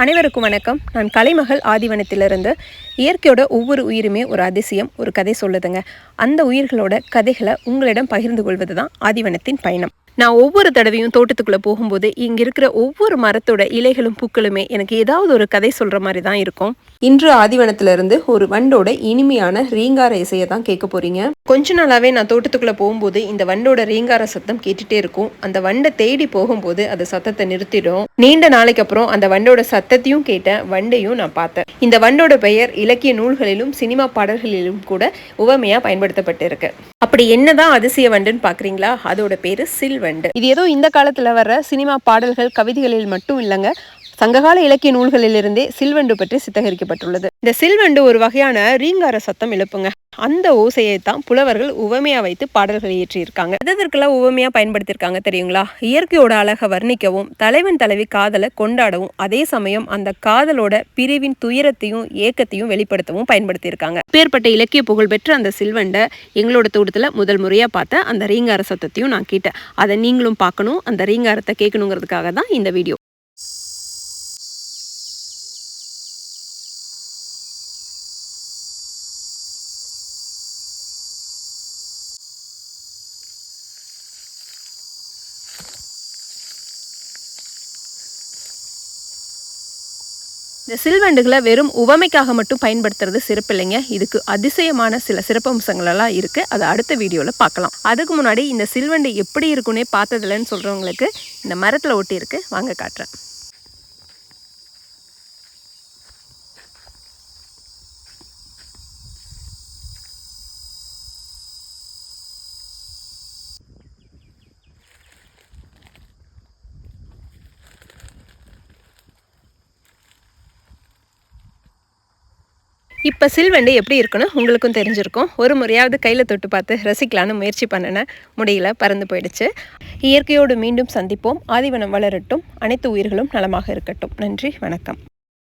அனைவருக்கும் வணக்கம். நான் கலைமகள் ஆதிவனத்திலிருந்து. இயற்கையோட ஒவ்வொரு உயிருமே ஒரு அதிசயம், ஒரு கதை சொல்லுதுங்க. அந்த உயிர்களோட கதைகளை உங்களிடம் பகிர்ந்து கொள்வது தான் ஆதிவனத்தின் பயணம். நான் ஒவ்வொரு தடவையும் தோட்டத்துக்குள்ளே போகும்போது இங்கே இருக்கிற ஒவ்வொரு மரத்தோட இலைகளும் பூக்களுமே எனக்கு ஏதாவது ஒரு கதை சொல்கிற மாதிரி தான் இருக்கும். இன்று ஆதிவனத்திலிருந்து ஒரு வண்டோட இனிமையான ரீங்கார இசையை தான் கேட்க போறீங்க. கொஞ்ச நாளாவே நான் தோட்டத்துக்குள்ளே போகும்போது இந்த வண்டோட ரீங்கார சத்தம் கேட்டுட்டே இருக்கும். அந்த வண்டை தேடி போகும்போது அது சத்தத்தை நிறுத்திடும். நீண்ட நாளைக்கு அப்புறம் அந்த வண்டோட சத்தத்தையும் கேட்டேன், வண்டையும் நான் பார்த்தேன். இந்த வண்டோட பெயர் இலக்கிய நூல்களிலும் சினிமா பாடல்களிலும் கூட உவமையா பயன்படுத்தப்பட்டு இருக்கு. அப்படி என்னதான் அதிசய வண்டுன்னு பாக்குறீங்களா? அதோட பேரு சில்வண்டு. இது ஏதோ இந்த காலத்துல வர்ற சினிமா பாடல்கள் கவிதைகளில் மட்டும் இல்லைங்க, சங்ககால இலக்கிய நூல்களிலிருந்தே சில்வண்டு பற்றி சித்தகரிக்கப்பட்டுள்ளது. இந்த சில்வண்டு ஒரு வகையான ரீங்கார சத்தம் எழுப்புங்க. அந்த ஓசையை தான் புலவர்கள் உவமையா வைத்து பாடல்கள் இயற்றியிருக்காங்க. எதற்கெல்லாம் உவமையா பயன்படுத்தியிருக்காங்க தெரியுங்களா? இயற்கையோட அழகை வர்ணிக்கவும், தலைவன் தலைவி காதலை கொண்டாடவும், அதே சமயம் அந்த காதலோட பிரிவின் துயரத்தையும் ஏக்கத்தையும் வெளிப்படுத்தவும் பயன்படுத்தியிருக்காங்க. பேர்பட்ட இலக்கிய புகழ் பெற்ற அந்த சில்வண்டை எங்களோட தோட்டத்துல முதல் முறையா பார்த்த அந்த ரீங்கார சத்தத்தையும் நான் கேட்டேன். அதை நீங்களும் பார்க்கணும், அந்த ரீங்காரத்தை கேட்கணுங்கிறதுக்காக தான் இந்த வீடியோ. இந்த சில்வண்டுகளை வெறும் உவமைக்காக மட்டும் பயன்படுத்துறது சிறப்பு இல்லைங்க. இதுக்கு அதிசயமான சில சிறப்பம்சங்களெல்லாம் இருக்குது. அதை அடுத்த வீடியோவில் பார்க்கலாம். அதுக்கு முன்னாடி இந்த சில்வண்டு எப்படி இருக்குன்னே பார்த்ததில்லன்னு சொல்கிறவங்களுக்கு இந்த மரத்தில் ஒட்டி இருக்கு, வாங்க காட்டுறேன். இப்போ சில்வண்டு எப்படி இருக்குன்னு உங்களுக்கும் தெரிஞ்சிருக்கும். ஒரு முறையாவது கையில் தொட்டு பார்த்து ரசிக்கலான்னு முயற்சி பண்ணினேன், முடியல, பறந்து போயிடுச்சு. இயற்கையோடு மீண்டும் சந்திப்போம். ஆதிவனம் வளரட்டும், அனைத்து உயிர்களும் நலமாக இருக்கட்டும். நன்றி, வணக்கம்.